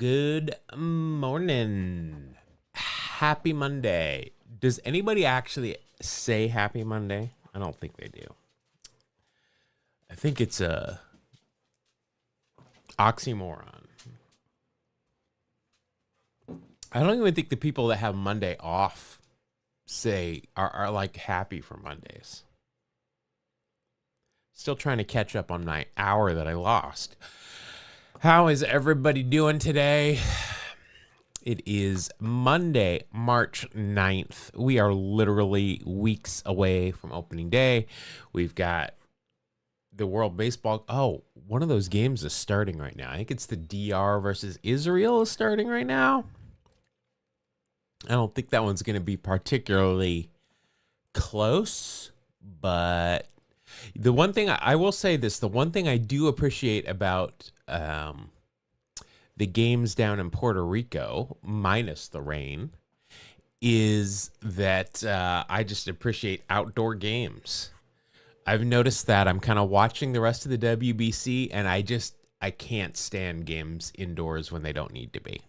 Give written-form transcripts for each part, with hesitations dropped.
Good morning. Happy Monday. Does anybody actually say happy Monday? I don't think they do. I think it's a oxymoron. I don't even think the people that have Monday off are like happy for Mondays. Still trying to catch up on my hour that I lost. How is everybody doing today? It is Monday, March 9th. We are literally weeks away from opening day. We've got the World Baseball. Oh, one of those games is starting right now. I think it's the DR versus Israel is starting right now. I don't think that one's going to be particularly close, but the one thing I will say this, the one thing I do appreciate about the games down in Puerto Rico, minus the rain, is that I just appreciate outdoor games. I've noticed that I'm kind of watching the rest of the WBC, and I can't stand games indoors when they don't need to be.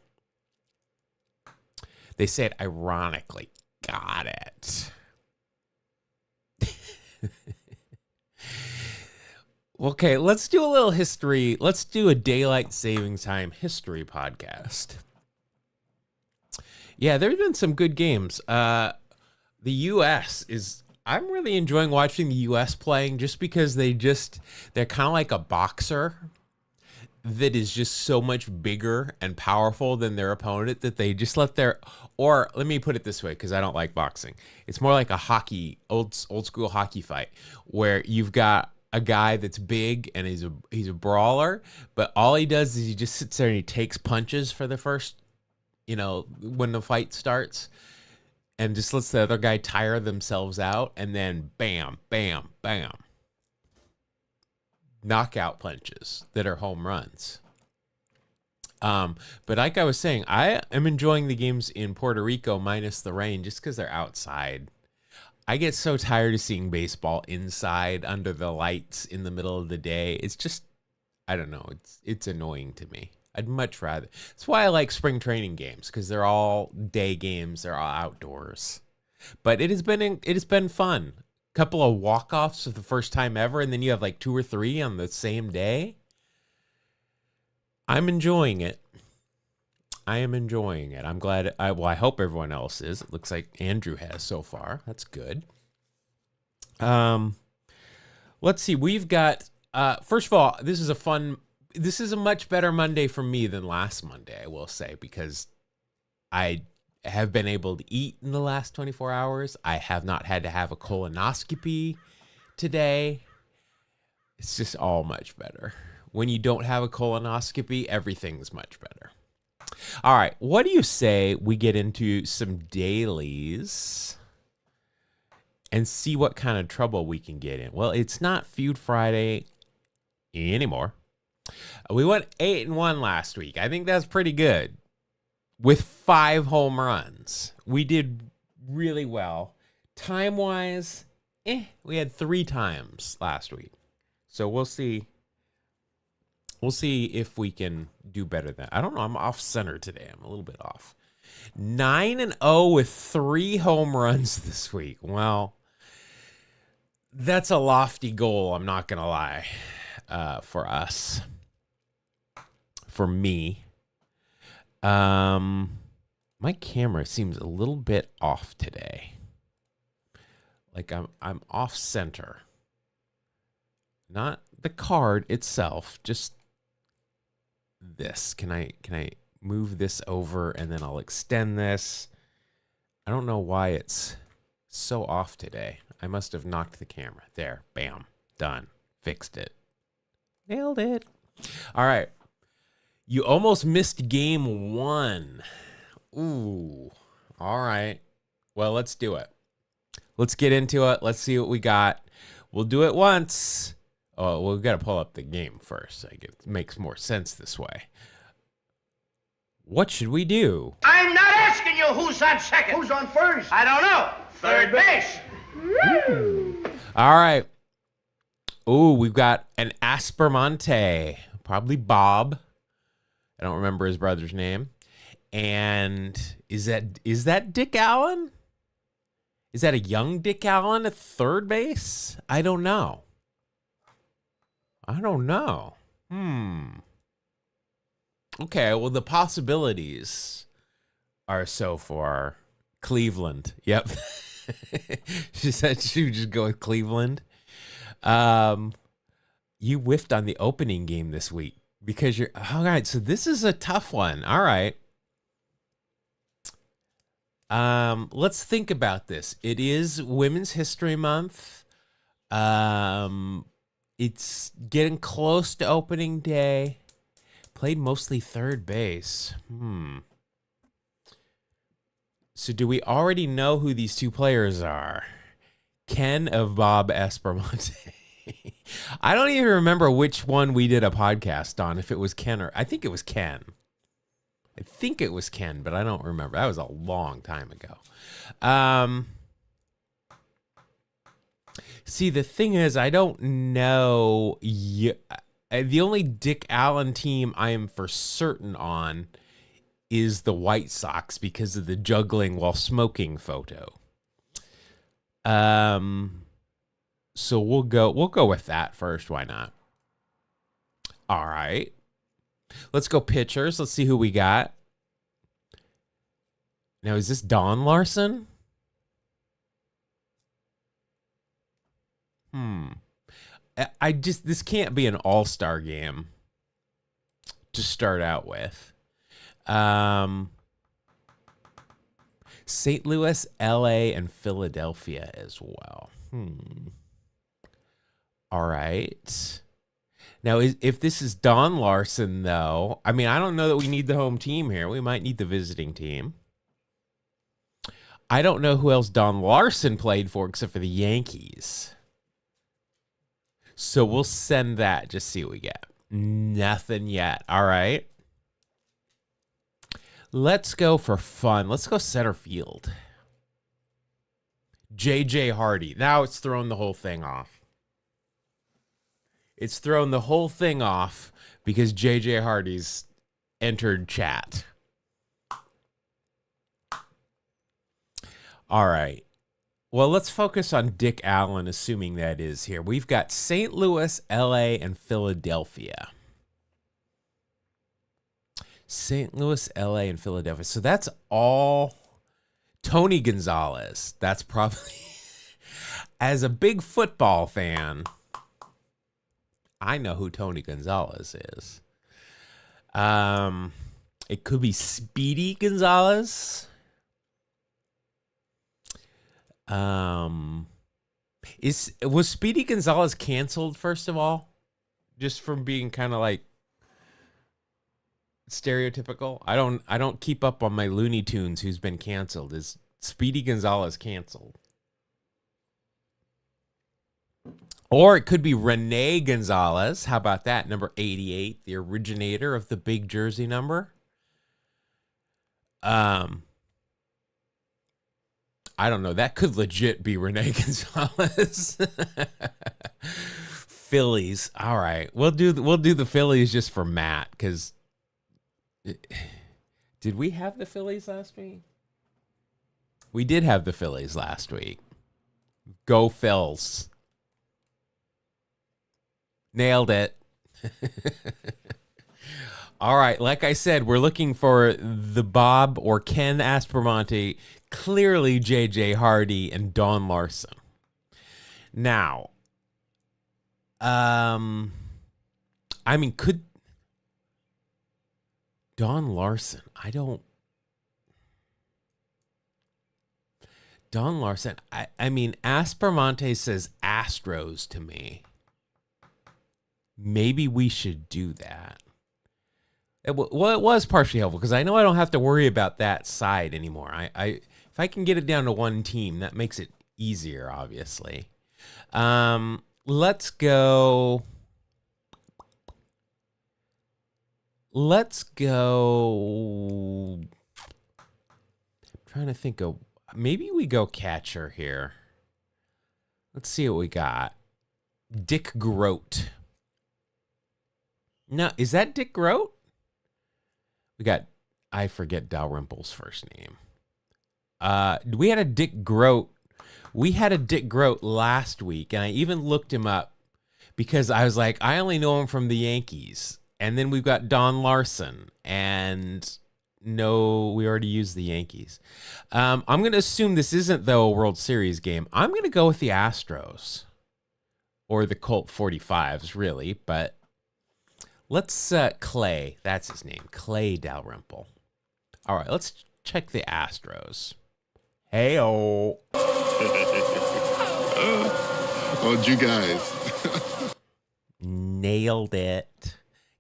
They say it ironically. Got it. Okay, let's do a little history. Let's do a daylight savings time history podcast. Yeah, there's been some good games. The U.S. I'm really enjoying watching the U.S. playing just because they're kind of like a boxer that is just so much bigger and powerful than their opponent that they just or let me put it this way, because I don't like boxing. It's more like a old school hockey fight where you've got a guy that's big and he's a brawler, but all he does is he just sits there and he takes punches for the first, when the fight starts, and just lets the other guy tire themselves out, and then bam, bam, bam. Knockout punches that are home runs. But like I was saying, I am enjoying the games in Puerto Rico minus the rain just because they're outside. I get so tired of seeing baseball inside under the lights in the middle of the day. It's just, I don't know. It's annoying to me. I'd much rather. That's why I like spring training games, because they're all day games. They're all outdoors. But it has been fun. Couple of walk-offs for the first time ever, and then you have like 2 or 3 on the same day. I'm enjoying it. I am enjoying it. I'm glad. I hope everyone else is. It looks like Andrew has so far. That's good. Let's see. We've got, first of all, this is a much better Monday for me than last Monday, I will say, because I have been able to eat in the last 24 hours. I have not had to have a colonoscopy today. It's just all much better. When you don't have a colonoscopy, everything's much better. All right, what do you say we get into some dailies and see what kind of trouble we can get in? Well, it's not Feud Friday anymore. We went 8-1 last week. I think that's pretty good. With 5 home runs. We did really well. Time-wise, we had 3 times last week. So we'll see. We'll see if we can do better than. I don't know. I'm off center today. I'm a little bit off. 9-0 with 3 home runs this week. Well, that's a lofty goal. I'm not going to lie. For us. For me. My camera seems a little bit off today. Like I'm off center. Not the card itself, just this. Can I move this over and then I'll extend this? I don't know why it's so off today. I must have knocked the camera. There, bam, done. Fixed it. Nailed it. All right. You almost missed game 1. Ooh. All right. Well, let's do it. Let's get into it. Let's see what we got. We'll do it once. Oh, we've got to pull up the game first. I guess it makes more sense this way. What should we do? I'm not asking you who's on second. Who's on first? I don't know. Third base. All right. Ooh, we've got an Aspermonte. Probably Bob. I don't remember his brother's name. And is that Dick Allen? Is that a young Dick Allen at third base? I don't know. Okay, well, the possibilities are so far Cleveland. Yep. She said she would just go with Cleveland. You whiffed on the opening game this week because you're all right. So this is a tough one. All right. Let's think about this. It is Women's History Month. It's getting close to opening day. Played mostly third base. So do we already know who these two players are? Ken of Bob Espromonte. I don't even remember which one we did a podcast on, if it was Ken or... I think it was Ken. But I don't remember. That was a long time ago. See, the thing is, I don't know... The only Dick Allen team I am for certain on is the White Sox because of the juggling while smoking photo. So we'll go with that first. Why not? All right. Let's go pitchers. Let's see who we got. Now, is this Don Larson? This can't be an all-star game to start out with. St. Louis, LA, and Philadelphia as well. All right. Now, if this is Don Larson, though, I mean, I don't know that we need the home team here. We might need the visiting team. I don't know who else Don Larson played for except for the Yankees. So we'll send that. Just see what we get. Nothing yet. All right. Let's go for fun. Let's go center field. J.J. Hardy. Now it's thrown the whole thing off. It's thrown the whole thing off because J.J. Hardy's entered chat. All right. Well, let's focus on Dick Allen, assuming that is here. We've got St. Louis, LA, and Philadelphia. St. Louis, LA, and Philadelphia. So that's all Tony Gonzalez. That's probably, as a big football fan, I know who Tony Gonzalez is. It could be Speedy Gonzalez. Was Speedy Gonzalez canceled, first of all? Just from being kind of like stereotypical? I don't keep up on my Looney Tunes who's been canceled. Is Speedy Gonzalez canceled? Or it could be Rene Gonzalez. How about that? Number 88, the originator of the big jersey number. I don't know. That could legit be Rene Gonzalez. Phillies. All right. We'll do the Phillies just for Matt, because did we have the Phillies last week? We did have the Phillies last week. Go Phils. Nailed it. All right. Like I said, we're looking for the Bob or Ken Aspromonte, clearly J.J. Hardy, and Don Larson. Now, I mean, could Don Larson, Don Larson, I mean, Aspromonte says Astros to me. Maybe we should do that. Well, it was partially helpful because I know I don't have to worry about that side anymore. If I can get it down to one team, that makes it easier, obviously. Let's go. I'm trying to think of, maybe we go catcher here. Let's see what we got. Dick Groat. No, is that Dick Groat? I forget Dalrymple's first name. We had a Dick Groat. We had a Dick Groat last week, and I even looked him up because I was like, I only know him from the Yankees. And then we've got Don Larson, and no, we already used the Yankees. I'm going to assume this isn't, though, a World Series game. I'm going to go with the Astros or the Colt 45s, really. But let's Clay. That's his name, Clay Dalrymple. All right, let's check the Astros. Hey-oh. How'd you guys? Nailed it.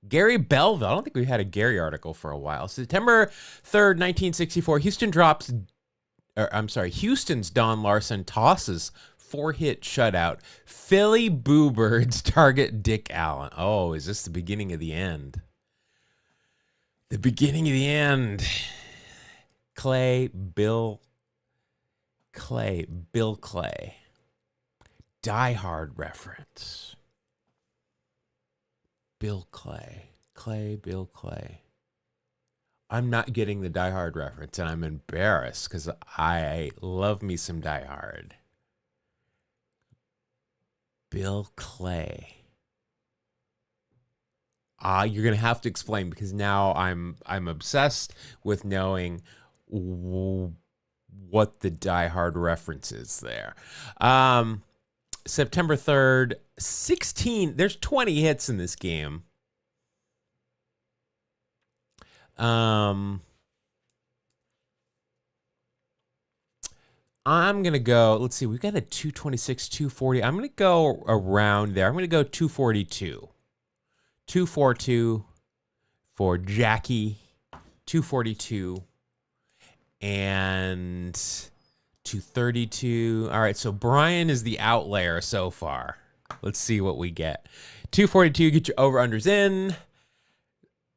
Gary Belleville. I don't think we had a Gary article for a while. September 3rd, 1964. Houston's Don Larson tosses 4-hit shutout. Philly Boo Birds target Dick Allen. Oh, is this the beginning of the end? The beginning of the end. Bill Clay. Die Hard reference. Bill Clay. Bill Clay. I'm not getting the Die Hard reference, and I'm embarrassed because I love me some Die Hard. Bill Clay. You're gonna have to explain because now I'm obsessed with knowing what the Die Hard reference is there. September 3rd, 16. There's 20 hits in this game. I'm going to go, let's see, we've got a 226, 240. I'm going to go around there. I'm going to go 242. 242 for Jackie. 242. And 232. All right, so Brian is the outlier so far. Let's see what we get. 242, get your over-unders in.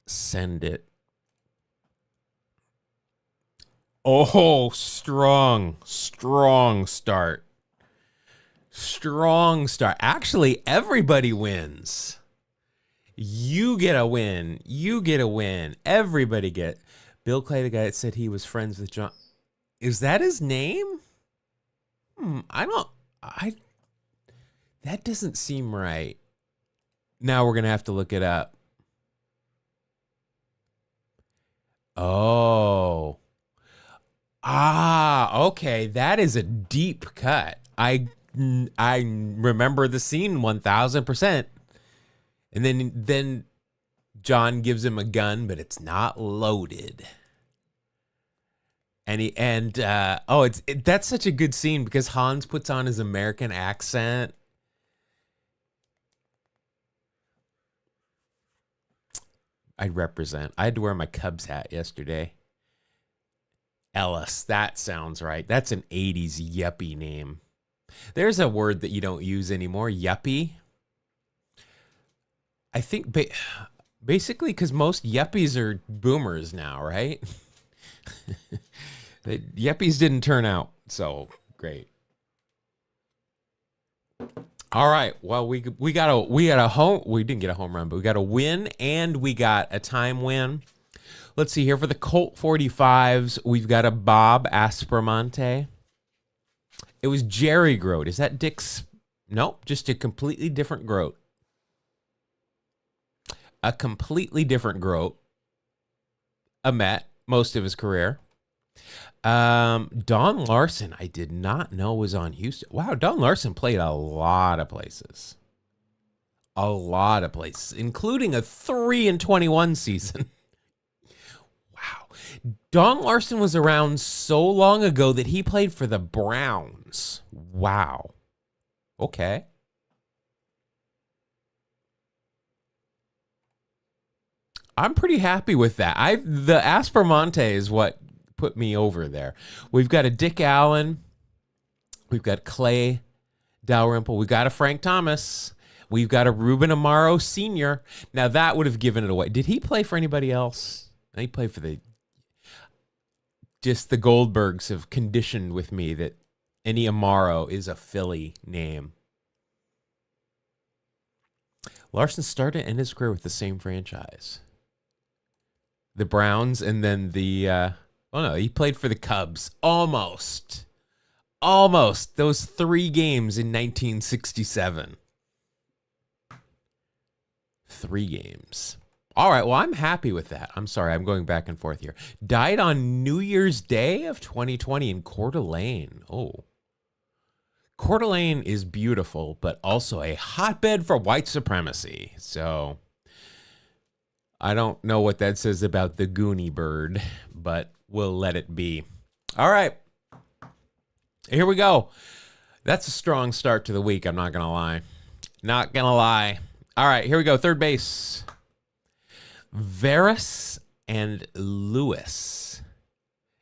Send it. Oh, strong start. Strong start. Actually, everybody wins. You get a win. Everybody get. Bill Clay, the guy that said he was friends with John. Is that his name? That doesn't seem right. Now we're going to have to look it up. Oh. Okay. That is a deep cut. I remember the scene 1000%. And then John gives him a gun, but it's not loaded. That's such a good scene because Hans puts on his American accent. I had to wear my Cubs hat yesterday. Ellis, that sounds right. That's an 80s yuppie name. There's a word that you don't use anymore, yuppie. I think basically because most yuppies are boomers now, right? The yuppies didn't turn out so great. All right. Well, we didn't get a home run, but we got a win and we got a time win. Let's see here for the Colt 45s. We've got a Bob Aspromonte. It was Jerry Groat. Is that Dick's? Nope, just a completely different Groat. A completely different Groat. A Met most of his career. Don Larson, I did not know was on Houston. Wow, Don Larson played a lot of places. Including a 3-21 season. Wow. Don Larson was around so long ago that he played for the Browns. Wow. Okay. I'm pretty happy with that. The Aspromonte is what put me over there. We've got a Dick Allen. We've got Clay Dalrymple. We've got a Frank Thomas. We've got a Ruben Amaro Sr. Now, that would have given it away. Did he play for anybody else? He played for the Goldbergs have conditioned with me that any Amaro is a Philly name. Larson started and ended his career with the same franchise. the Browns, and then oh no, he played for the Cubs. Almost those 3 games in 1967. 3 games. All right, well, I'm happy with that. I'm sorry, I'm going back and forth here. Died on New Year's Day of 2020 in Coeur d'Alene. Oh. Coeur d'Alene is beautiful, but also a hotbed for white supremacy. So I don't know what that says about the Goonie bird, but we'll let it be. All right. Here we go. That's a strong start to the week, I'm not going to lie. Not going to lie. All right, here we go. Third base. Veras and Lewis.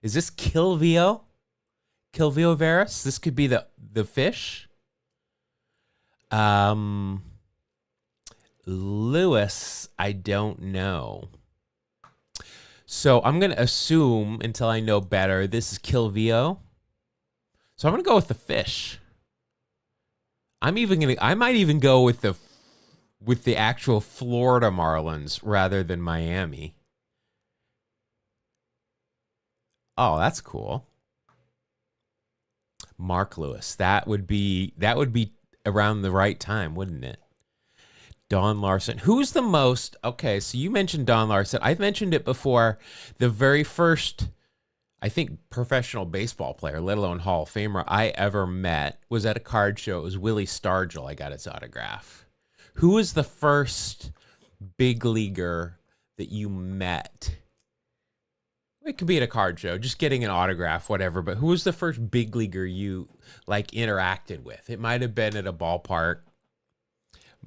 Is this Kilvio? Kilvio Veras? This could be the fish. Lewis, I don't know. So I'm going to assume until I know better, this is Kilvio. So I'm going to go with the fish. I might even go with the actual Florida Marlins rather than Miami. Oh, that's cool. Mark Lewis. That would be around the right time, wouldn't it? Don Larson. Who's the most... Okay, so you mentioned Don Larson. I've mentioned it before. The very first, I think, professional baseball player, let alone Hall of Famer, I ever met was at a card show. It was Willie Stargell. I got his autograph. Who was the first big leaguer that you met? It could be at a card show, just getting an autograph, whatever. But who was the first big leaguer you interacted with? It might have been at a ballpark.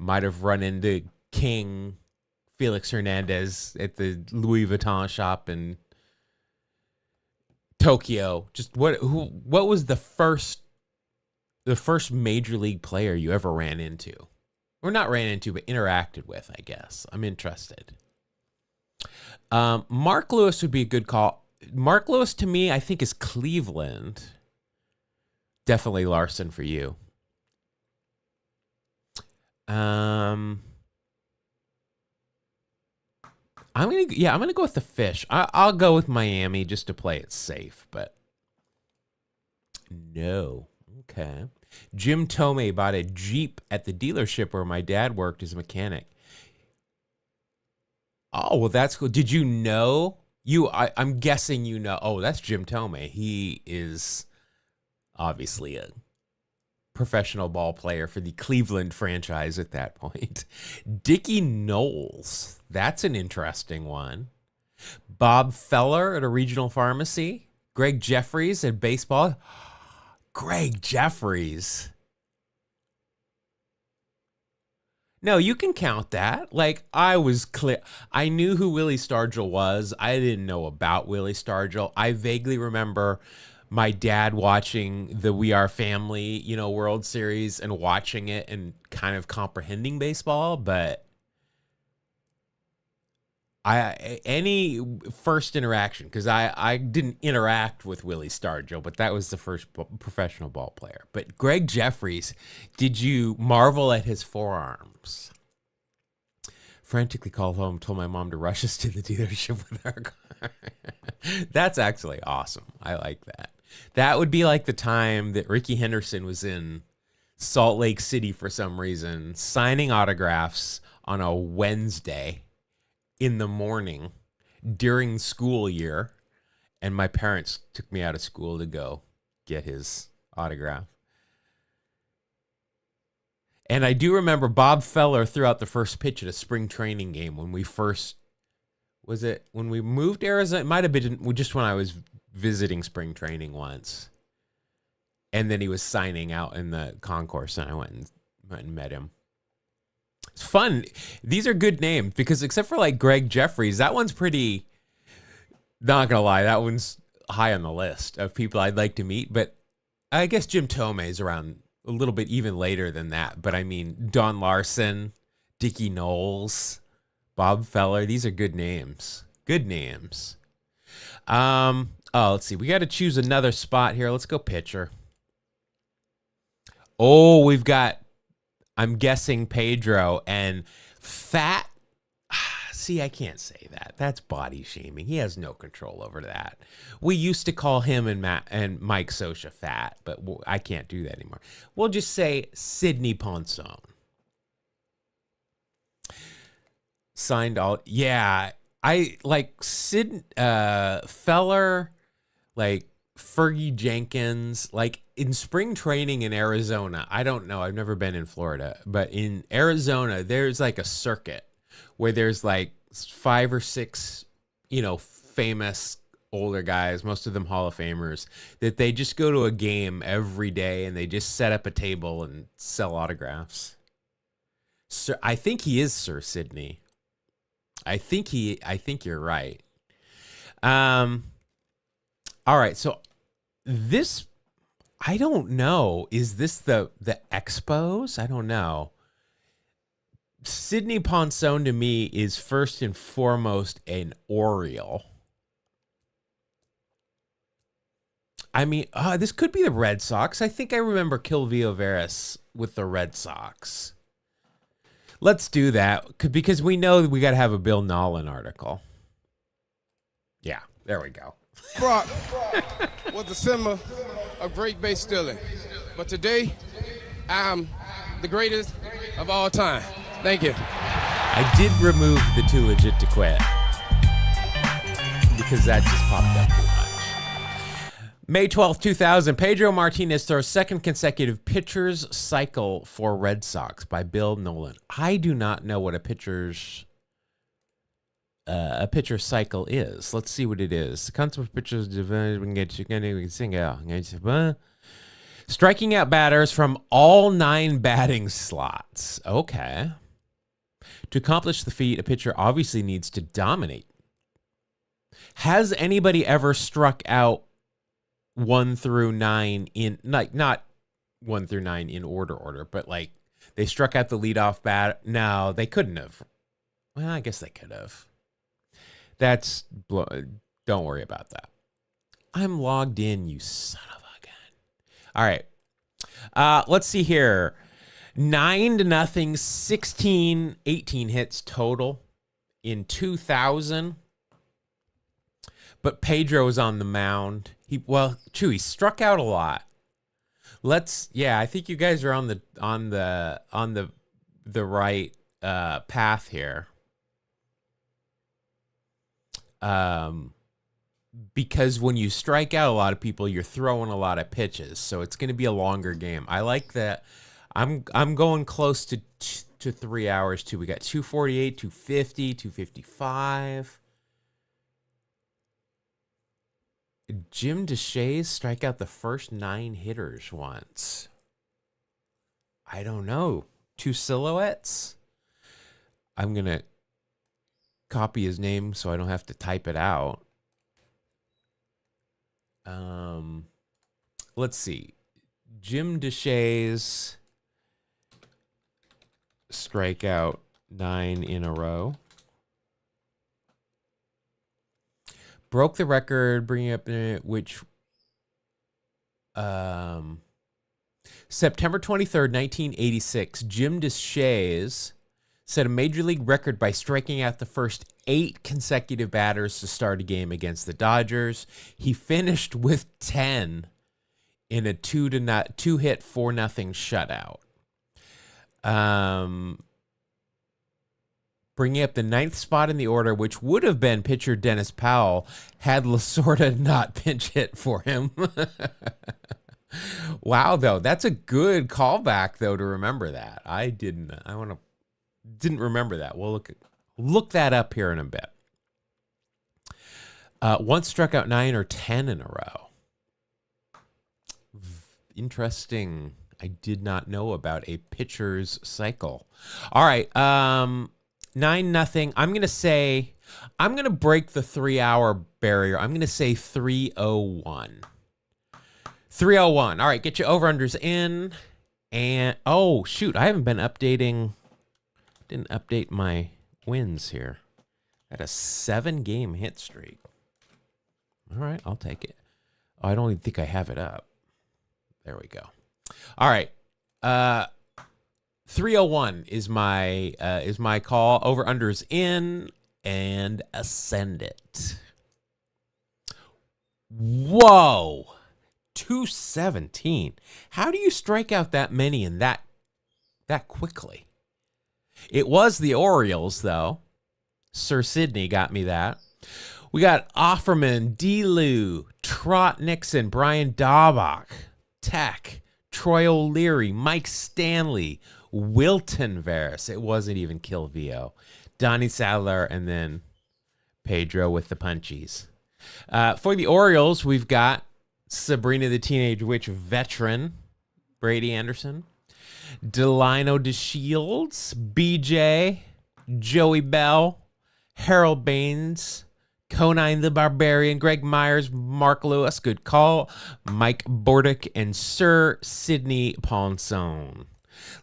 Might have run into King Felix Hernandez at the Louis Vuitton shop in Tokyo. Just what was the first major league player you ever ran into? Or not ran into, but interacted with, I guess. I'm interested. Mark Lewis would be a good call. Mark Lewis, to me, I think is Cleveland. Definitely Larson for you. I'm gonna go with the fish. I'll go with Miami just to play it safe, but no. Okay. Jim Tomei bought a Jeep at the dealership where my dad worked as a mechanic. Oh, well, that's cool. Did you know? I'm guessing you know. Oh, that's Jim Tomei. He is obviously a professional ball player for the Cleveland franchise at that point. Dickie Knowles. That's an interesting one. Bob Feller at a regional pharmacy. Greg Jeffries at baseball. Greg Jeffries. No, you can count that. I was clear. I knew who Willie Stargell was. I didn't know about Willie Stargell. I vaguely remember my dad watching the We Are Family, World Series and watching it and kind of comprehending baseball, but any first interaction, because I didn't interact with Willie Stargell, but that was the first professional ball player. But Greg Jeffries, did you marvel at his forearms? Frantically called home, told my mom to rush us to the dealership with our car. That's actually awesome. I like that. That would be like the time that Ricky Henderson was in Salt Lake City for some reason, signing autographs on a Wednesday in the morning during school year, and my parents took me out of school to go get his autograph. And I do remember Bob Feller threw out the first pitch at a spring training game when we moved to Arizona? It might have been just when I was visiting spring training once. And then he was signing out in the concourse, and I went and met him. It's fun. These are good names because except for Greg Jeffries, that one's pretty, not going to lie, that one's high on the list of people I'd like to meet. But I guess Jim Tomei is around a little bit even later than that. But I mean, Don Larson, Dickie Knowles, Bob Feller, these are good names. Good names. Let's see. We got to choose another spot here. Let's go pitcher. Oh, we've got, I'm guessing Pedro and Fat. see, I can't say that. That's body shaming. He has no control over that. We used to call him and Mike Scioscia fat, but I can't do that anymore. We'll just say Sidney Ponson. Signed all. Yeah, I like Feller, like Fergie Jenkins, like in spring training in Arizona. I don't know. I've never been in Florida, but in Arizona, there's like a circuit where there's like 5 or 6, famous older guys, most of them Hall of Famers, that they just go to a game every day and they just set up a table and sell autographs. Sir, I think he is Sir Sidney. I think you're right. All right, so this, I don't know. Is this the Expos? I don't know. Sidney Ponson to me is first and foremost an Oriole. I mean, this could be the Red Sox. I think I remember Kilvio Veras with the Red Sox. Let's do that because we know that we got to have a Bill Nolan article. Yeah, there we go. Brock was a symbol of great base stealing, but today I'm the greatest of all time. Thank you. I did remove the too legit to quit because that just popped up too much. May 12th, 2000, Pedro Martinez throws second consecutive pitcher's cycle for Red Sox by Bill Nolan. I do not know what a pitcher's cycle is. Let's see what it is. The concept of pitchers striking out batters from all 9 batting slots. Okay. To accomplish the feat, a pitcher obviously needs to dominate. Has anybody ever struck out 1 through 9 in, like, not 1 through 9 in order, but like they struck out the leadoff bat? No, they couldn't have. Well, I guess they could have. Don't worry about that. I'm logged in, you son of a gun. All right. Let's see here. 9-0, 18 hits total in 2000. But Pedro was on the mound. He struck out a lot. I think you guys are on the right path here. Because when you strike out a lot of people, you're throwing a lot of pitches, so it's going to be a longer game. I like that. I'm going close to 3 hours too. We got 248, 250, 255. Jim Deshaies strike out the first 9 hitters once. I don't know. 2 silhouettes. I'm going to copy his name so I don't have to type it out. Let's see. Jim Deshaies strike out 9 in a row. Broke the record, bringing up which September 23rd, 1986, Jim Deshaies set a major league record by striking out the first 8 consecutive batters to start a game against the Dodgers. He finished with 10 in a 2-hit 4-0 shutout. Bringing up the 9th spot in the order, which would have been pitcher Dennis Powell had Lasorda not pinch hit for him. Wow, though, that's a good callback, though, to remember that. I didn't remember that. We'll look that up here in a bit. Once struck out 9 or 10 in a row. Interesting. I did not know about a pitcher's cycle. All right. 9-0. I'm going to break the 3-hour barrier. I'm going to say 3:01. 3:01. All right. Get your over-unders in. And, oh, shoot. I haven't been updating. Didn't update my wins here. I had a 7-game hit streak. All right. I'll take it. Oh, I don't even think I have it up. There we go. All right. 3:01 is my call. Over unders in. and ascend it. Whoa. 217. How do you strike out that many in that quickly? It was the Orioles, though. Sir Sidney got me that. We got Offerman, D-Lou, Trot Nixon, Brian Daubach, Tech, Troy O'Leary, Mike Stanley, Wilton Veras. It wasn't even Kilvio. Donnie Sadler, and then Pedro with the punchies. For the Orioles, we've got Sabrina the Teenage Witch veteran, Brady Anderson, Delino DeShields, BJ, Joey Bell, Harold Baines, Conine the Barbarian, Greg Myers, Mark Lewis, good call, Mike Bordick, and Sir Sidney Ponson.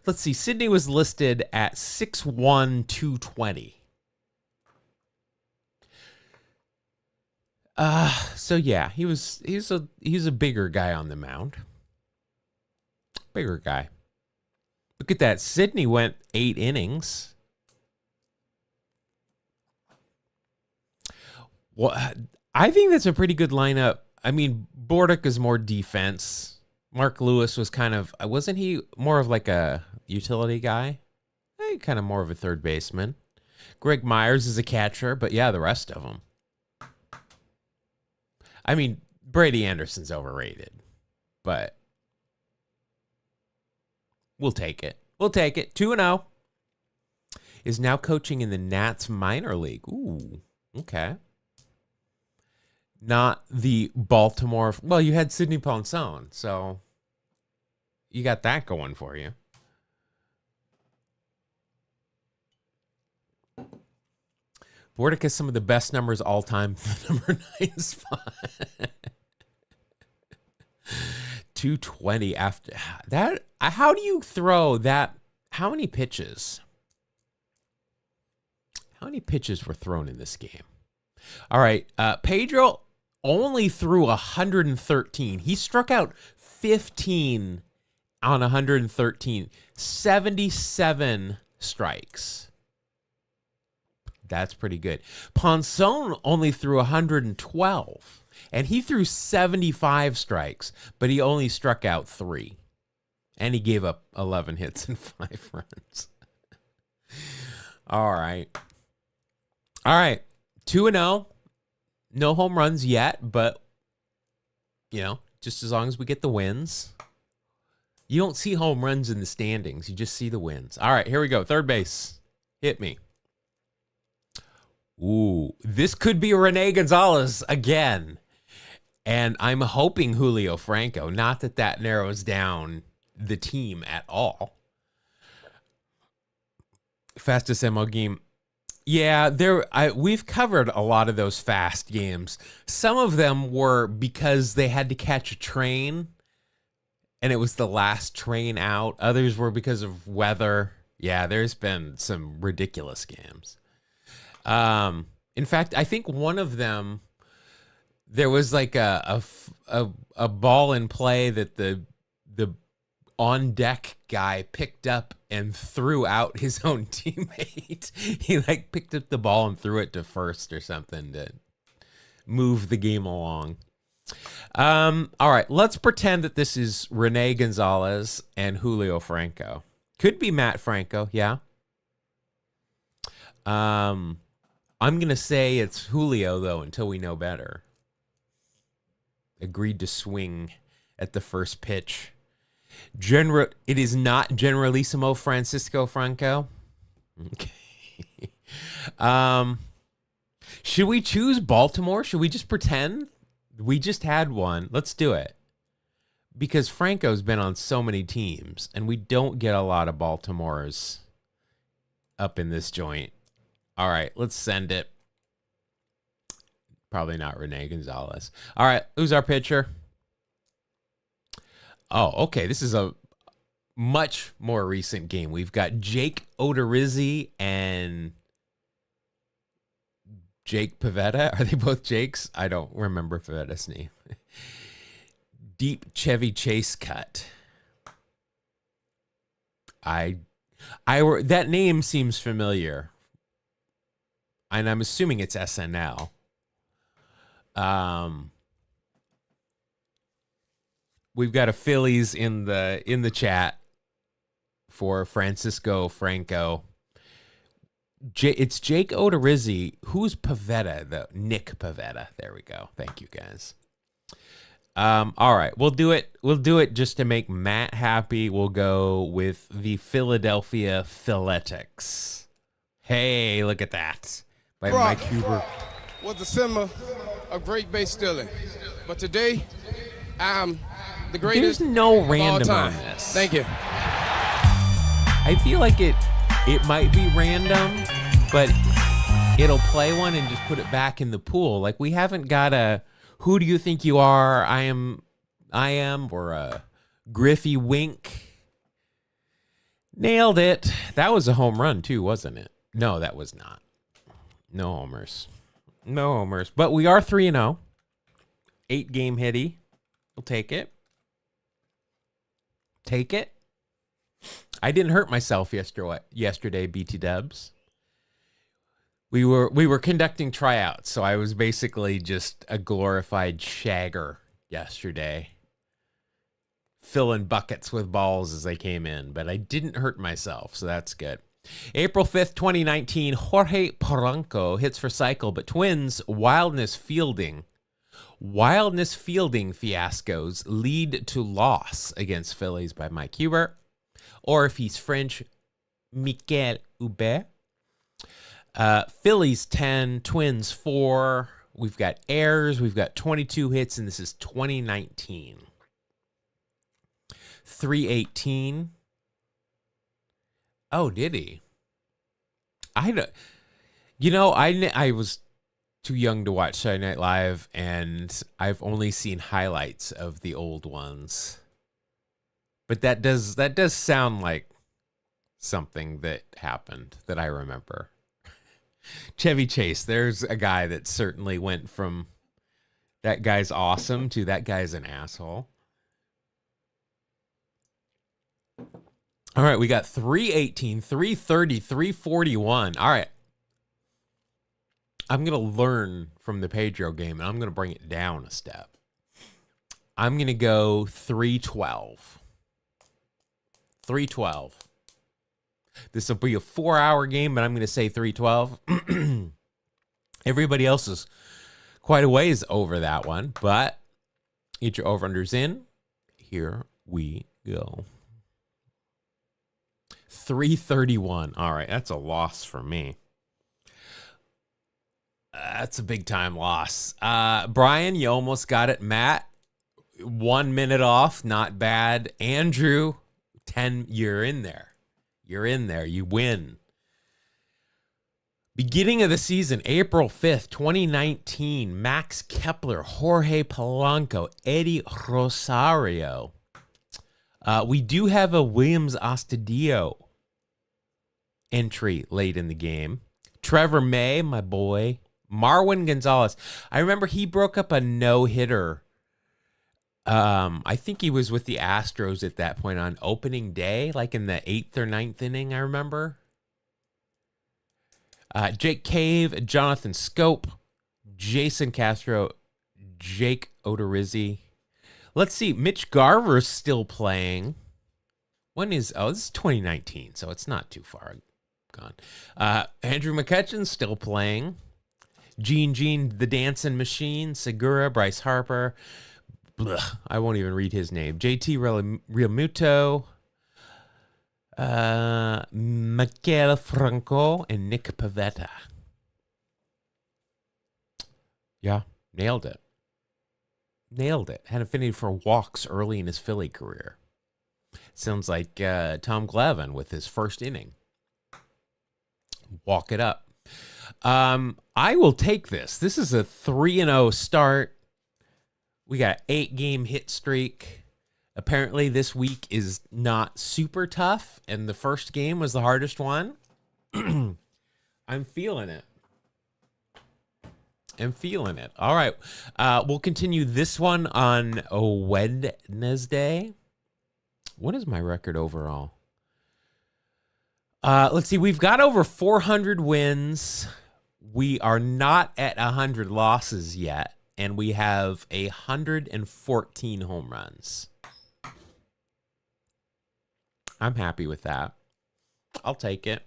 Let's see, Sidney was listed at 6'1", 220. So yeah, he's a bigger guy on the mound. Bigger guy. Look at that. Sidney went 8 innings. Well, I think that's a pretty good lineup. I mean, Bordick is more defense. Mark Lewis was wasn't he more of like a utility guy? Kind of more of a third baseman. Greg Myers is a catcher, but yeah, the rest of them. I mean, Brady Anderson's overrated, but we'll take it. We'll take it. 2-0. Is now coaching in the Nats minor league. Ooh, okay. Not the Baltimore. Well, you had Sidney Ponson, so you got that going for you. Bordick has some of the best numbers all time for the number 9 spot. 220 after that. How do you throw that? How many pitches? How many pitches were thrown in this game? All right. Pedro only threw 113. He struck out 15 on 113. 77 strikes. That's pretty good. Ponson only threw 112, and he threw 75 strikes, but he only struck out 3, and he gave up 11 hits and 5 runs. All right. 2-0. No home runs yet, but, just as long as we get the wins. You don't see home runs in the standings. You just see the wins. All right, here we go. Third base. Hit me. Ooh, this could be Rene Gonzalez again. And I'm hoping Julio Franco. Not that narrows down the team at all. Fastest ML game. Yeah, we've covered a lot of those fast games. Some of them were because they had to catch a train, and it was the last train out. Others were because of weather. Yeah, there's been some ridiculous games. In fact, I think one of them, there was like a ball in play that the on deck guy picked up and threw out his own teammate. He picked up the ball and threw it to first or something to move the game along. All right, let's pretend that this is Rene Gonzalez and Julio Franco. Could be Matt Franco, yeah. I'm going to say it's Julio, though, until we know better. Agreed to swing at the first pitch. It is not Generalissimo Francisco Franco. Okay. Should we choose Baltimore? Should we just pretend? We just had one. Let's do it. Because Franco's been on so many teams, and we don't get a lot of Baltimores up in this joint. All right, let's send it. Probably not Rene Gonzalez. All right, who's our pitcher? Oh, okay. This is a much more recent game. We've got Jake Odorizzi and Jake Pavetta. Are they both Jakes? I don't remember Pavetta's name. Deep Chevy Chase cut. That name seems familiar. and I'm assuming it's SNL. We've got a Phillies in the chat for Francisco Franco. It's Jake Odorizzi. Who's Pavetta, though? Nick Pavetta. There we go. Thank you, guys. All right, we'll do it. We'll do it just to make Matt happy. We'll go with the Philadelphia Philetics. Hey, look at that. By Mike Huber. Was a symbol of great base stealing. But today, I'm the greatest There's no of all random time. on this. Thank you. I feel like it might be random, but it'll play one and just put it back in the pool. Like, we haven't got a who do you think you are? I am, or a Griffey wink. Nailed it. That was a home run too, wasn't it? No, that was not. No homers. No homers. But we are 3-0. 8-game hitty. We'll take it. Take it. I didn't hurt myself yesterday, BT Dubs. We were conducting tryouts, so I was basically just a glorified shagger yesterday, filling buckets with balls as they came in, but I didn't hurt myself, so that's good. April 5th, 2019, Jorge Polanco hits for cycle, but Twins wildness fielding fiascos lead to loss against Phillies by Mike Huber, or if he's French, Michael Hubert. Phillies 10, Twins 4. We've got errors. We've got 22 hits, and this is 2019. 318. Oh, did he? I was too young to watch Saturday Night Live, and I've only seen highlights of the old ones. But that does sound like something that happened that I remember. Chevy Chase, there's a guy that certainly went from that guy's awesome to that guy's an asshole. All right, we got 318, 330, 341. All right. I'm going to learn from the Pedro game, and I'm going to bring it down a step. I'm going to go 312. 312. This will be a 4-hour game, but I'm going to say 312. Everybody else is quite a ways over that one, but get your over-unders in. Here we go. 331. All right, that's a loss for me. That's a big-time loss. Brian, you almost got it. Matt, 1 minute off. Not bad. Andrew, 10. You're in there. You're in there. You win. Beginning of the season, April 5th, 2019. Max Kepler, Jorge Polanco, Eddie Rosario. We do have a Williams Astudillo entry late in the game. Trevor May, my boy. Marwin Gonzalez. I remember he broke up a no-hitter. I think he was with the Astros at that point on opening day, like in the 8th or 9th inning, I remember. Jake Cave, Jonathan Scope, Jason Castro, Jake Odorizzi. Let's see, Mitch Garver's still playing. This is 2019, so it's not too far gone. Andrew McCutcheon's still playing. Gene, the Dancing Machine, Segura, Bryce Harper. Blech, I won't even read his name. JT Realmuto, Michael Franco, and Nick Pavetta. Yeah, nailed it. Had affinity for walks early in his Philly career. Sounds like Tom Glavine with his first inning. Walk it up. I will take this. This is a 3-0 start. We got 8-game hit streak. Apparently this week is not super tough, and the first game was the hardest one. I'm feeling it. All right. We'll continue this one on Wednesday. What is my record overall? Let's see. We've got over 400 wins. We are not at 100 losses yet, and we have 114 home runs. I'm happy with that. I'll take it.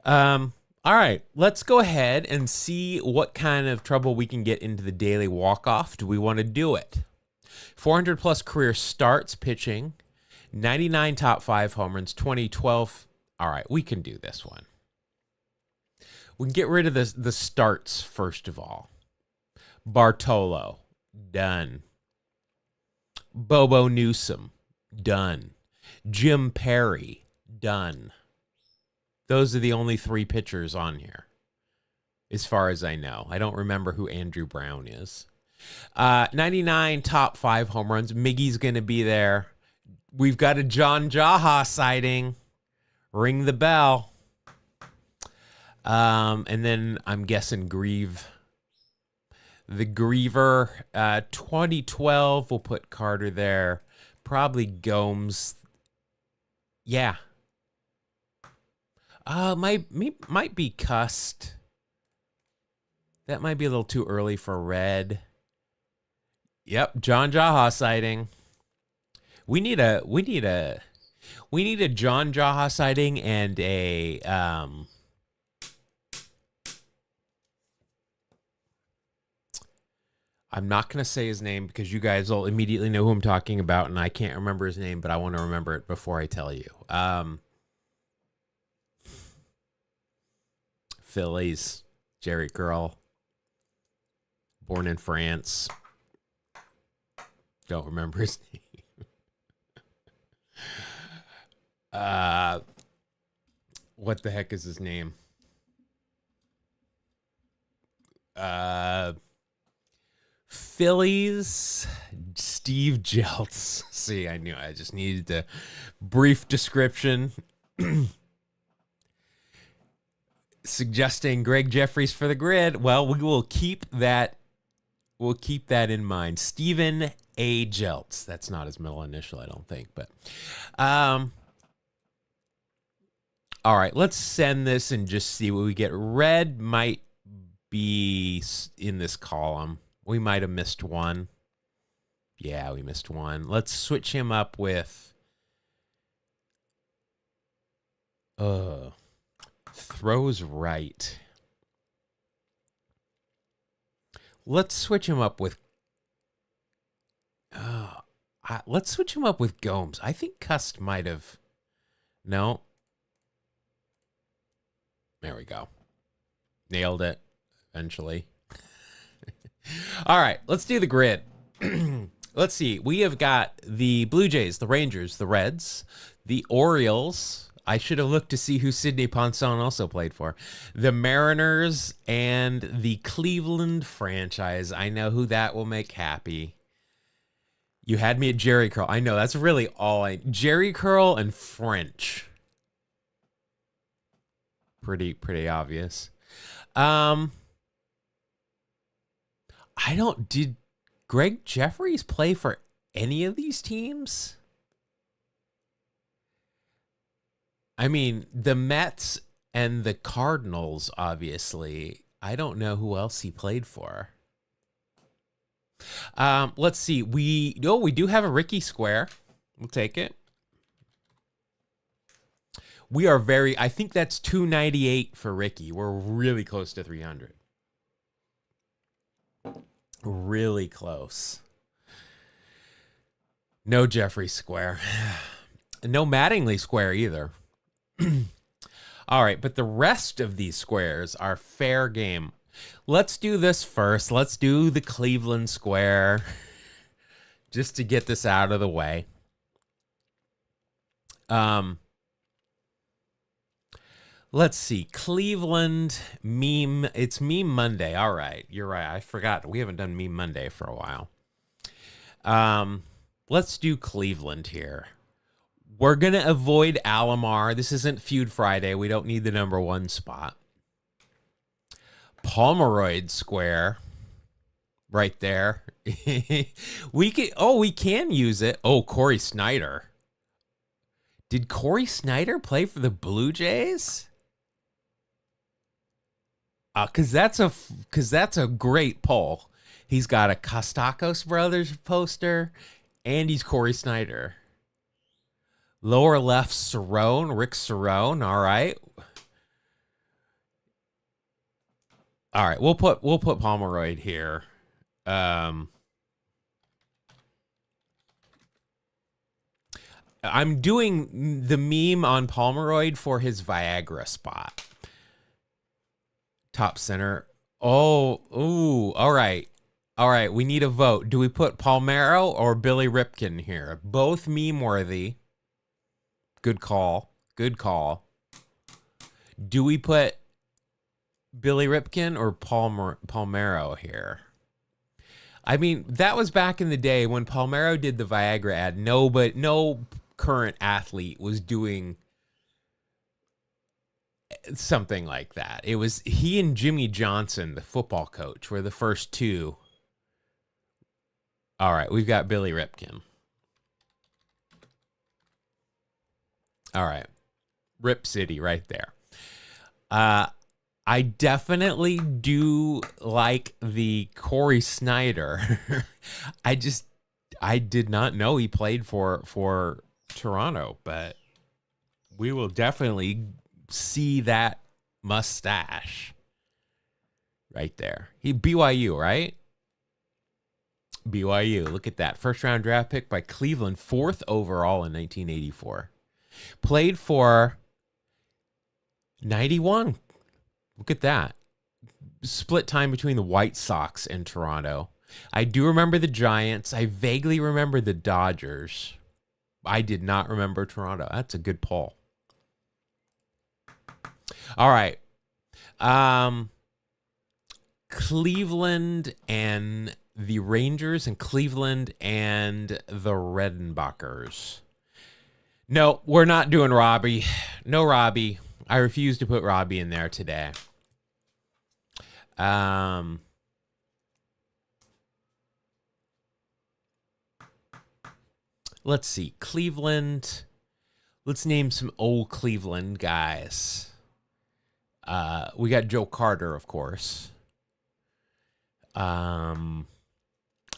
All right, let's go ahead and see what kind of trouble we can get into the daily walk-off. Do we want to do it? 400 plus career starts pitching, 99 top 5 home runs, 2012. All right, we can do this one. We can get rid of the starts first of all. Bartolo, done. Bobo Newsom, done. Jim Perry, done. Those are the only 3 pitchers on here, as far as I know. I don't remember who Andrew Brown is. 99 top 5 home runs. Miggy's going to be there. We've got a John Jaha sighting. Ring the bell. And then I'm guessing Grieve. The Griever, 2012, we'll put Carter there. Probably Gomes. Yeah. Might be Cust. That might be a little too early for Red. Yep, John Jaha sighting. We need a John Jaha sighting and a I'm not going to say his name because you guys will immediately know who I'm talking about, and I can't remember his name, but I want to remember it before I tell you. Phillies, Jerry Curl, born in France. Don't remember his name. What the heck is his name? Phillies, Steve Jeltz. See, I knew I just needed a brief description. Suggesting Greg Jeffries for the grid. Well, we will keep that. We'll keep that in mind. Stephen A. Jeltz. That's not his middle initial, I don't think. But, all right, let's send this and just see what we get. Red might be in this column. We might have missed one. Yeah, we missed one. Let's switch him up with throws right. Let's switch him up with Gomes. I think Cust might have. No. There we go. Nailed it eventually. All right, let's do the grid. Let's see. We have got the Blue Jays, the Rangers, the Reds, the Orioles. I should have looked to see who Sidney Ponson also played for. The Mariners and the Cleveland franchise. I know who that will make happy. You had me at Jerry Curl. I know, that's really all Jerry Curl and French. Pretty obvious. Did Greg Jeffries play for any of these teams? I mean, the Mets and the Cardinals, obviously. I don't know who else he played for. Let's see. We do have a Ricky Square. We'll take it. We are I think that's 298 for Ricky. We're really close to 300. Really close. No Jeffrey Square. No Mattingly Square either. All right, but the rest of these squares are fair game. Let's do this first. Let's do the Cleveland Square just to get this out of the way. Let's see. Cleveland meme. It's Meme Monday. All right. You're right. I forgot. We haven't done Meme Monday for a while. Let's do Cleveland here. We're going to avoid Alomar. This isn't Feud Friday. We don't need the number 1 spot. Pomeroy Square. Right there. We can use it. Oh, Corey Snyder. Did Corey Snyder play for the Blue Jays? Cause that's a great poll. He's got a Kostakos Brothers poster, and he's Corey Snyder. Lower left, Cerrone, Rick Cerrone. All right. All right, we'll put Pomeroy here. I'm doing the meme on Pomeroy for his Viagra spot. Top center. Oh, ooh, all right. All right, we need a vote. Do we put Palmeiro or Billy Ripken here? Both meme worthy. Good call. Good call. Do we put Billy Ripken or Palmeiro here? I mean, that was back in the day when Palmeiro did the Viagra ad. No current athlete was doing something like that. It was he and Jimmy Johnson, the football coach, were the first two. All right, we've got Billy Ripken. All right. Rip City right there. I definitely do like the Corey Snyder. I did not know he played for Toronto, but we will definitely see that mustache right there. He BYU, right? BYU. Look at that. First round draft pick by Cleveland, 4th overall in 1984. Played for 91. Look at that. Split time between the White Sox and Toronto. I do remember the Giants. I vaguely remember the Dodgers. I did not remember Toronto. That's a good poll. All right. Cleveland and the Rangers, and Cleveland and the Redenbachers. No, we're not doing Robbie. No Robbie. I refuse to put Robbie in there today. Let's see. Cleveland. Let's name some old Cleveland guys. We got Joe Carter, of course.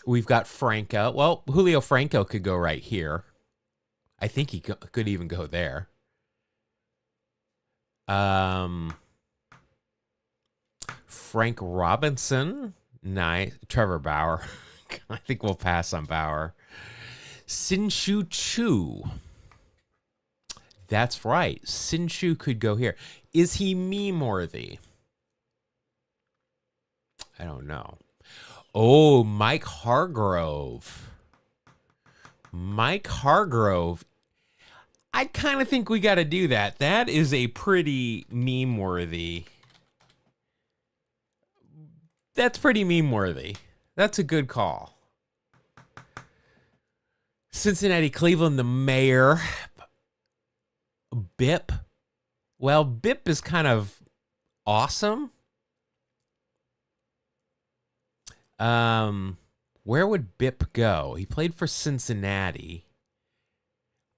We've got Franco. Well, Julio Franco could go right here. I think he could even go there. Frank Robinson. Nice. Trevor Bauer. I think we'll pass on Bauer. Sinshu Chu. That's right. Sinshu could go here. Is he meme worthy? I don't know. Oh, Mike Hargrove. Mike Hargrove. I kind of think we got to do that. That is a pretty meme worthy. That's pretty meme worthy. That's a good call. Cincinnati, Cleveland, the mayor. Bip. Well, Bip is kind of awesome. Where would Bip go? He played for Cincinnati.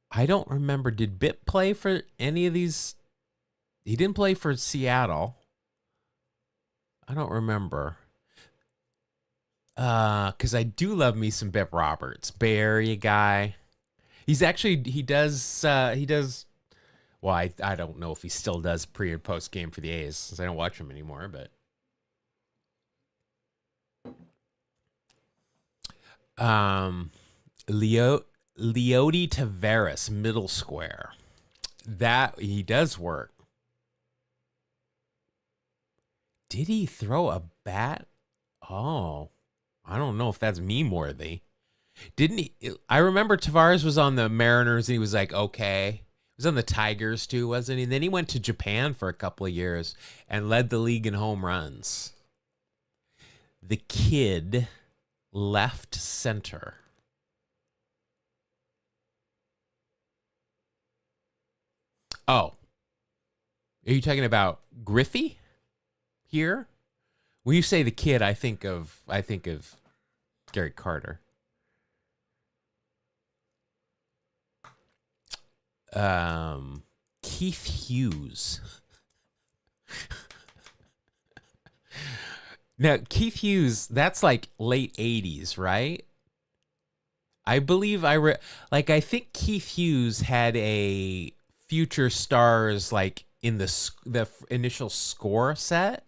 I don't remember. Did Bip play for any of these? He didn't play for Seattle. I don't remember. Because I do love me some Bip Roberts. Bay Area guy. He does, well, I don't know if he still does pre or post game for the A's, since I don't watch him anymore, but. Leody Taveras, middle square. That he does work. Did he throw a bat? Oh, I don't know if that's meme worthy. Didn't he? I remember Tavares was on the Mariners and he was like, okay. He was on the Tigers too, wasn't he? And then he went to Japan for a couple of years and led the league in home runs. The kid, left center. Oh, are you talking about Griffey here? When you say the kid, I think of Gary Carter. Keith Hughes. Now, Keith Hughes, that's like late 80s, right? I believe I think Keith Hughes had a Future Stars like in the initial score set.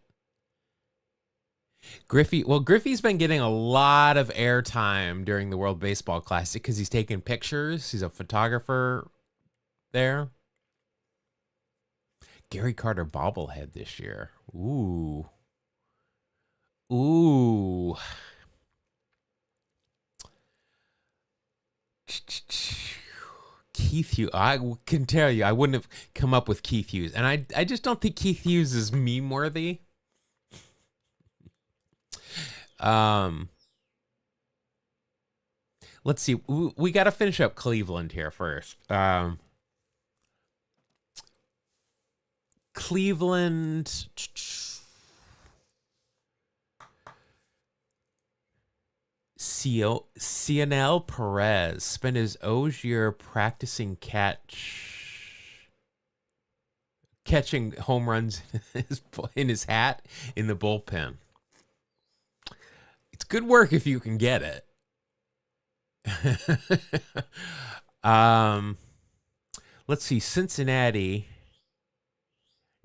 Griffey's been getting a lot of airtime during the World Baseball Classic because he's taking pictures. He's a photographer there. Gary Carter bobblehead this year. Ooh. Keith Hughes. I can tell you, I wouldn't have come up with Keith Hughes. And I just don't think Keith Hughes is meme worthy. Let's see. We got to finish up Cleveland here first. Cleveland. Cionel Perez spent his year practicing catching home runs in his hat in the bullpen. It's good work if you can get it. Let's see. Cincinnati.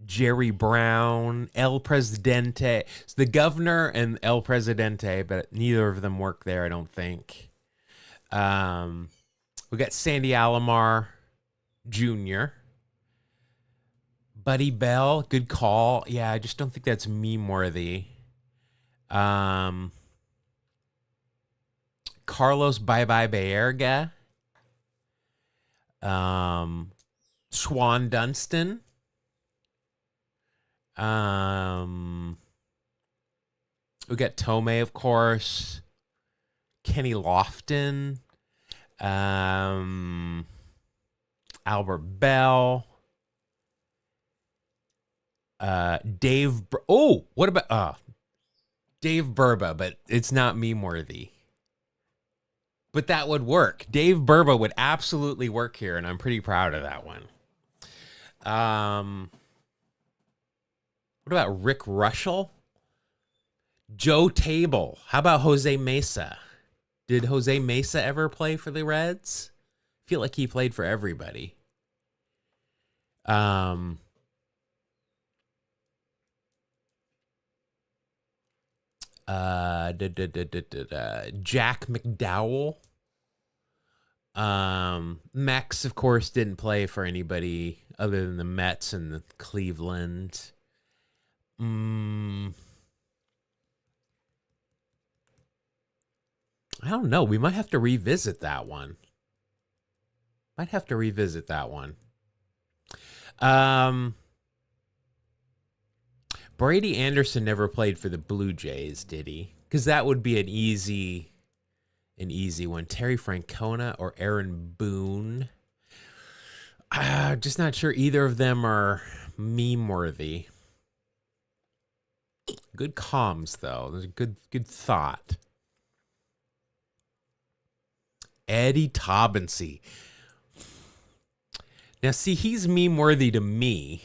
Jerry Brown, El Presidente. It's the governor and El Presidente, but neither of them work there, I don't think. We got Sandy Alomar Jr. Buddy Bell, good call. Yeah, I just don't think that's meme worthy. Carlos Bye Bye Baerga. Schwan Dunston. We got Tomei, of course. Kenny Lofton. Albert Bell. Dave. What about Dave Burba? But it's not meme worthy. But that would work. Dave Burba would absolutely work here, and I'm pretty proud of that one. What about Rick Rushell? Joe Table. How about Jose Mesa? Did Jose Mesa ever play for the Reds? I feel like he played for everybody. Jack McDowell. Max, of course, didn't play for anybody other than the Mets and the Cleveland. I don't know. We might have to revisit that one. Brady Anderson never played for the Blue Jays, did he? Because that would be an easy one. Terry Francona or Aaron Boone. Just not sure either of them are meme worthy. Good comms, though. There's a good thought. Eddie Taubensee. Now, see, he's meme-worthy to me.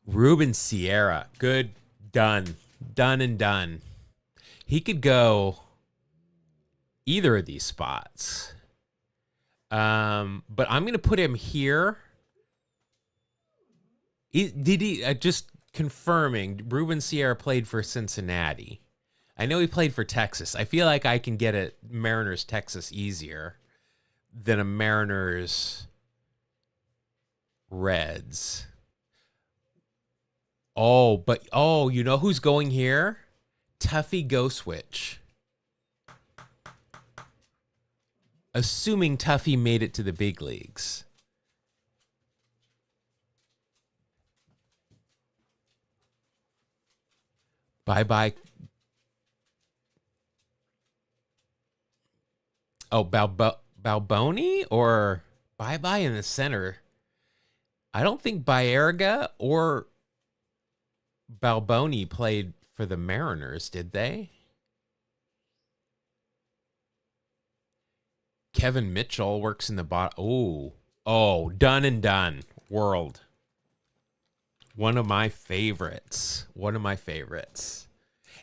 Ruben Sierra. Good. Done. Done and done. He could go either of these spots. But I'm going to put him here. Just confirming, Ruben Sierra played for Cincinnati. I know he played for Texas. I feel like I can get a Mariners Texas easier than a Mariners Reds. You know who's going here? Tuffy Ghostwitch. Assuming Tuffy made it to the big leagues. Bye-bye. Oh, Balboni or bye-bye in the center? I don't think Baerga or Balboni played for the Mariners, did they? Kevin Mitchell works in the bottom. Oh, done and done. World. One of my favorites. One of my favorites.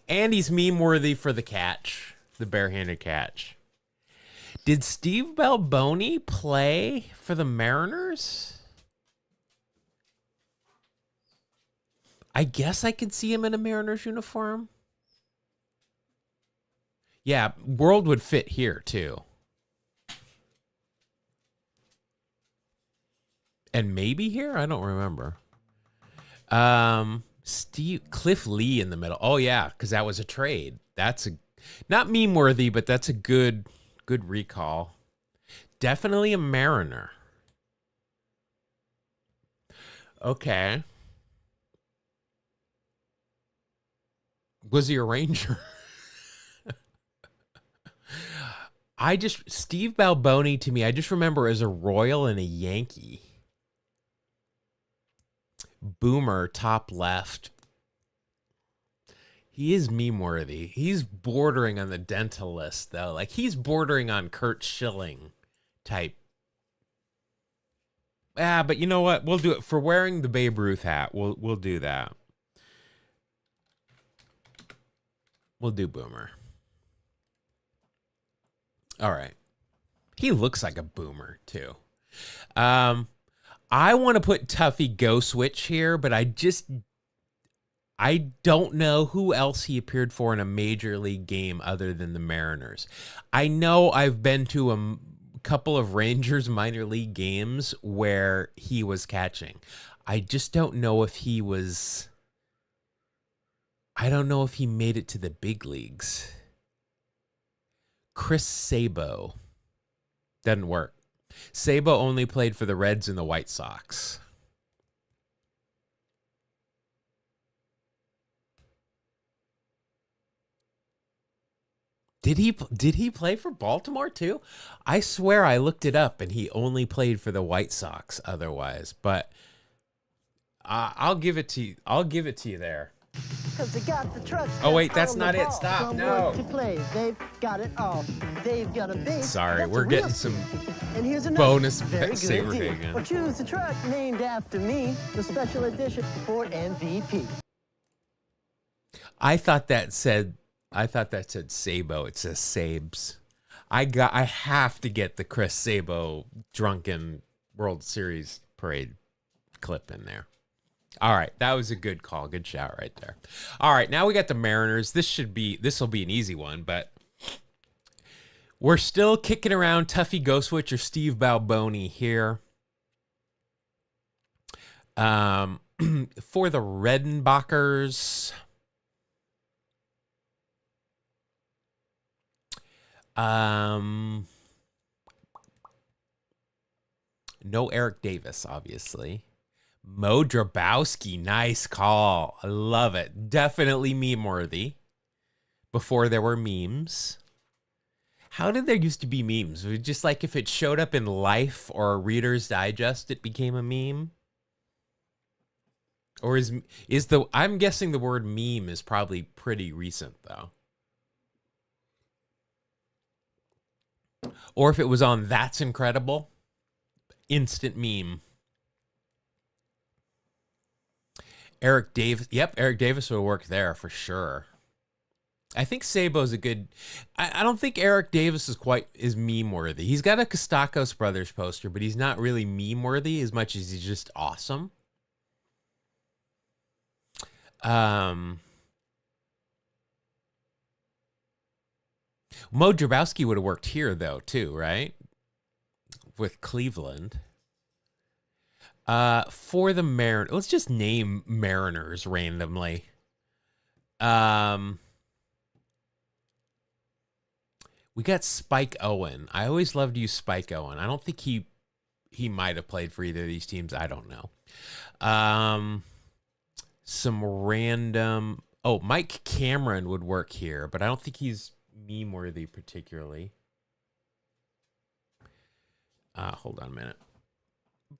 And he's meme worthy for the catch, the barehanded catch. Did Steve Balboni play for the Mariners? I guess I could see him in a Mariners uniform. Yeah, World would fit here too. And maybe here? I don't remember. Cliff Lee in the middle. Oh yeah, because that was a trade. That's not meme worthy, but that's a good recall. Definitely a Mariner. Okay. Was he a Ranger? Steve Balboni to me, I just remember as a Royal and a Yankee. Boomer, top left. He is meme worthy. He's bordering on the dental list, though. Like, he's bordering on Kurt Schilling type. But you know what? We'll do it for wearing the Babe Ruth hat. We'll do that. We'll do Boomer. All right. He looks like a Boomer, too. I want to put Tuffy Go Switch here, but I don't know who else he appeared for in a major league game other than the Mariners. I know I've been to a couple of Rangers minor league games where he was catching. I just don't know if he was... I don't know if he made it to the big leagues. Chris Sabo. Doesn't work. Sabo only played for the Reds and the White Sox. Did he play for Baltimore too? I swear I looked it up and he only played for the White Sox otherwise. But I'll give it to you. I'll give it to you there. They got the truck. Oh wait, that's not it. Stop. No. They've got it all. They've got a base. Sorry, That's we're a real getting some and here's another bonus very good saber deal. again. Or choose the truck named after me, the special edition Ford MVP. I thought that said Sabo. It says Sabes. I have to get the Chris Sabo drunken World Series parade clip in there. All right, that was a good call. Good shout right there. All right, now we got the Mariners. This will be an easy one, but we're still kicking around Tuffy Go Switch or Steve Balboni here. For the Redenbachers, no Eric Davis, obviously. Mo Drabowski, nice call. I love it. Definitely meme worthy. Before there were memes. How did there used to be memes? It was just like if it showed up in Life or Reader's Digest, it became a meme. Or I'm guessing the word meme is probably pretty recent though. Or if it was on That's Incredible, instant meme. Eric Davis. Yep, Eric Davis will work there for sure. I think Sabo's a good... I don't think Eric Davis is meme worthy. He's got a Kostakos Brothers poster, but he's not really meme worthy as much as he's just awesome. Mo Drabowski would have worked here though too, right? With Cleveland. For the Mariners, let's just name Mariners randomly. We got Spike Owen. I always loved to use Spike Owen. I don't think he might have played for either of these teams. I don't know. Some random... Oh, Mike Cameron would work here, but I don't think he's meme-worthy particularly. Hold on a minute.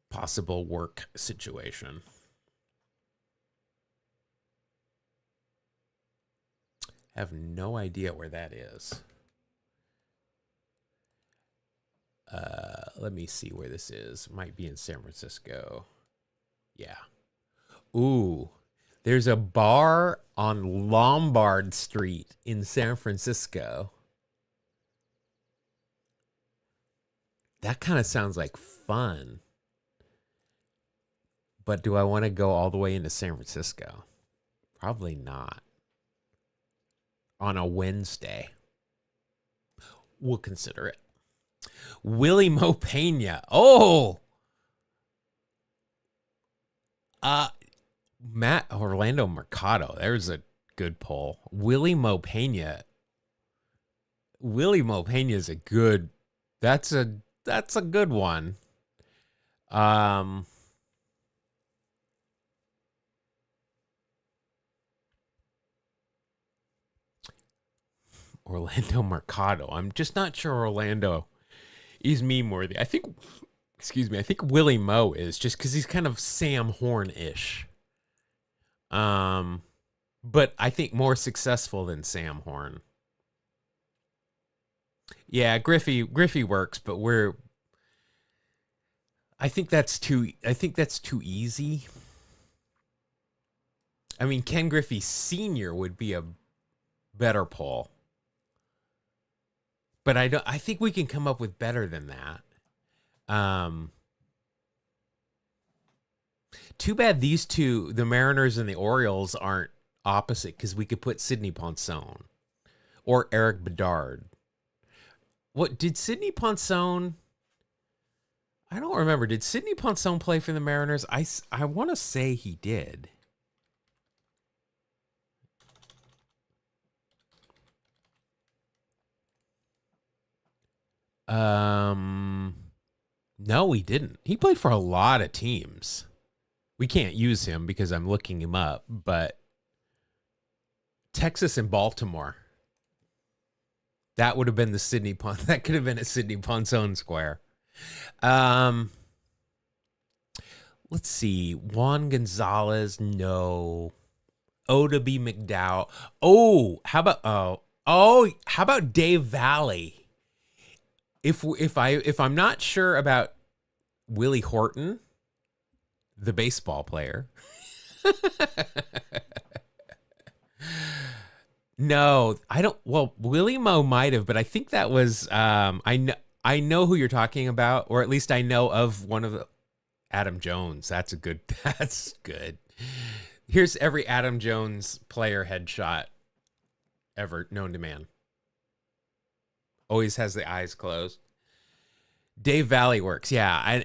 Possible work situation. Have no idea where that is. Let me see where this is. Might be in San Francisco. Yeah. Ooh, there's a bar on Lombard Street in San Francisco. That kind of sounds like fun. But do I want to go all the way into San Francisco? Probably not. On a Wednesday. We'll consider it. Willie Mo Pena. Oh! Orlando Mercado. There's a good poll. Willie Mo Pena. Willie Mo Pena is a good... That's a good one. Orlando Mercado. I'm just not sure Orlando is meme worthy. I think Willie Mo is, just because he's kind of Sam Horn-ish. But I think more successful than Sam Horn. Yeah, Griffey works, but I think that's too easy. I mean, Ken Griffey Sr. would be a better poll. But I think we can come up with better than that. Too bad these two, the Mariners and the Orioles, aren't opposite, because we could put Sidney Ponson or Eric Bedard. What did Sidney Ponson? I don't remember. Did Sidney Ponson play for the Mariners? I want to say he did. No, he didn't. He played for a lot of teams. We can't use him because I'm looking him up, but Texas and Baltimore. That would have been that could have been a Sidney Ponson square. Let's see. Juan Gonzalez, no. Oda B. McDowell. How about Dave Valley? If I'm not sure about Willie Horton, the baseball player. No, I don't. Well, Willie Mo might have, but I think that was I know who you're talking about, or at least I know of one of the Adam Jones. That's good. Here's every Adam Jones player headshot ever known to man. Always has the eyes closed. Dave Valley works. Yeah.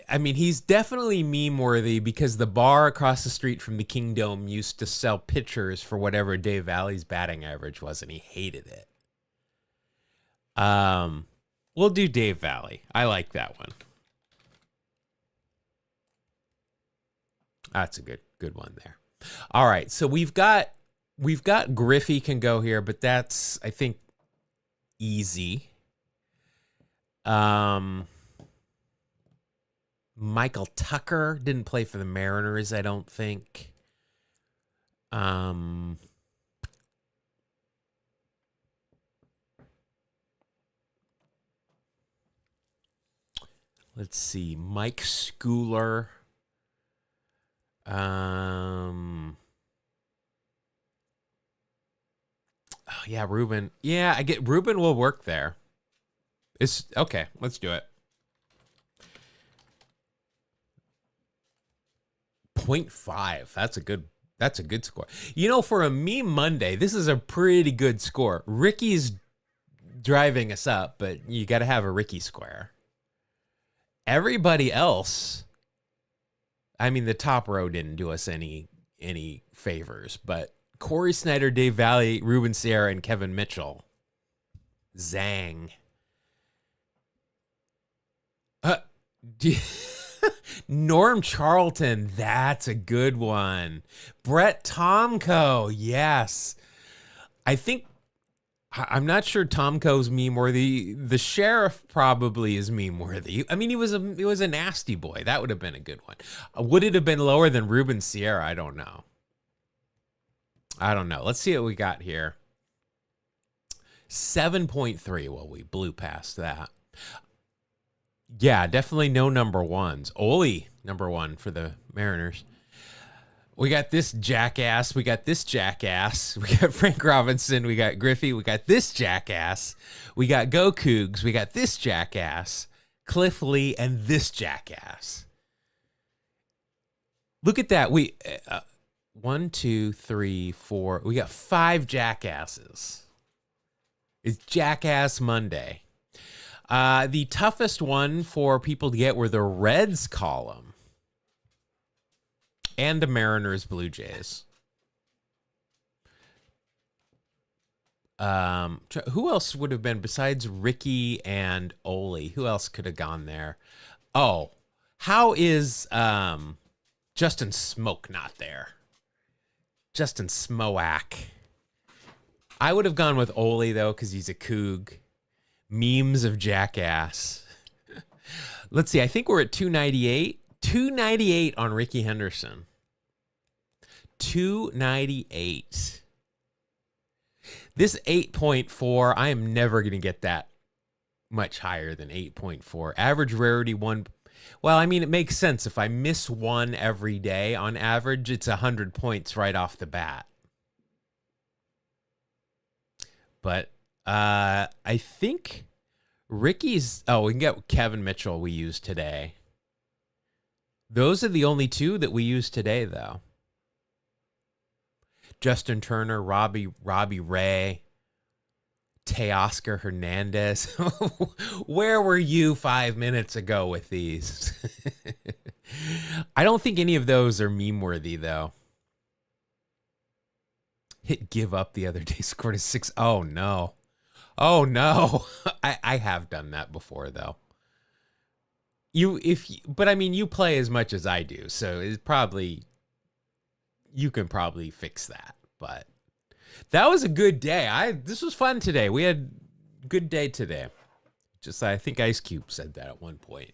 I mean, he's definitely meme worthy because the bar across the street from the Kingdome used to sell pitchers for whatever Dave Valley's batting average was, and he hated it. We'll do Dave Valley. I like that one. That's a good one there. All right. So we've got Griffey can go here, but that's, I think, easy. Michael Tucker didn't play for the Mariners, I don't think. Let's see. Mike Schooler. Oh, yeah, Ruben. Yeah, I get Ruben will work there. It's okay. Let's do it. 0.5. That's a good score. You know, for a meme Monday, this is a pretty good score. Ricky's driving us up, but you got to have a Ricky square. Everybody else, I mean, the top row didn't do us any favors, but Corey Snyder, Dave Valley, Ruben Sierra, and Kevin Mitchell. Zang. Norm Charlton, that's a good one. Brett Tomko, yes. I'm not sure Tomko's meme worthy. The sheriff probably is meme worthy. I mean, he was a nasty boy. That would have been a good one. Would it have been lower than Ruben Sierra? I don't know. Let's see what we got here. 7.3. Well, we blew past that. Yeah, definitely no number ones. Oli, number one for the Mariners. We got this jackass. We got this jackass. We got Frank Robinson. We got Griffey. We got this jackass. We got Go Cougs. We got this jackass. Cliff Lee and this jackass. Look at that. We 1, 2, 3, 4. We got 5 jackasses. It's Jackass Monday. The toughest one for people to get were the Reds column and the Mariners Blue Jays. Who else would have been besides Ricky and Ole? Who else could have gone there? Oh, how is Justin Smoke not there? Justin Smoak. I would have gone with Ole though because he's a Coug. Memes of Jackass. Let's see. I think we're at 298. 298 on Ricky Henderson. 298. This 8.4, I am never going to get that much higher than 8.4. Average rarity 1. Well, I mean, it makes sense. If I miss one every day, on average, it's 100 points right off the bat. But I think Ricky's... Oh, we can get Kevin Mitchell we used today. Those are the only 2 that we used today, though. Justin Turner, Robbie Ray, Teoscar Hernandez. Where were you 5 minutes ago with these? I don't think any of those are meme-worthy, though. Hit give up the other day, scored a 6. Oh, no. Oh, no. I have done that before, though. But I mean, you play as much as I do, so it's probably... You can probably fix that, but that was a good day. This was fun today. We had a good day today. I think Ice Cube said that at one point.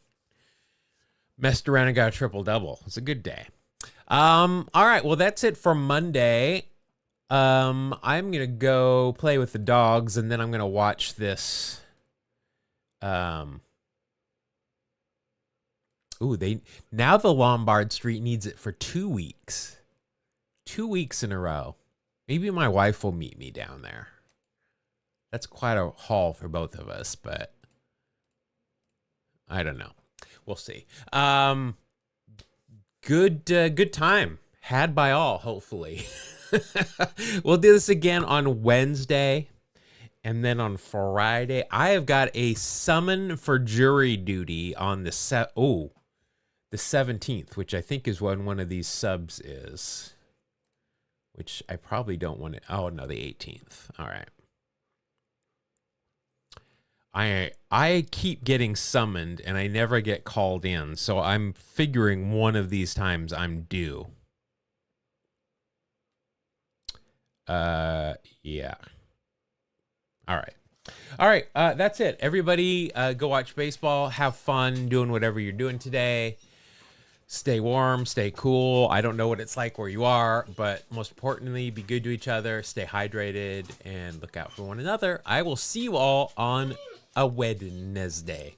Messed around and got a triple-double. It's a good day. All right, well, that's it for Monday. I'm going to go play with the dogs, and then I'm going to watch this. Now the Lombard Street needs it for 2 weeks. 2 weeks in a row. Maybe my wife will meet me down there. That's quite a haul for both of us, but I don't know. We'll see. Good time had by all, hopefully. We'll do this again on Wednesday, and then on Friday I have got a summon for jury duty on the 17th, which I think is when one of these subs is. Which I probably don't want to... Oh, no, the 18th. All right. I keep getting summoned, and I never get called in, so I'm figuring one of these times I'm due. Yeah. All right. All right, that's it. Everybody, go watch baseball. Have fun doing whatever you're doing today. Stay warm, stay cool. I don't know what it's like where you are, but most importantly, be good to each other, stay hydrated, and look out for one another. I will see you all on a Wednesday.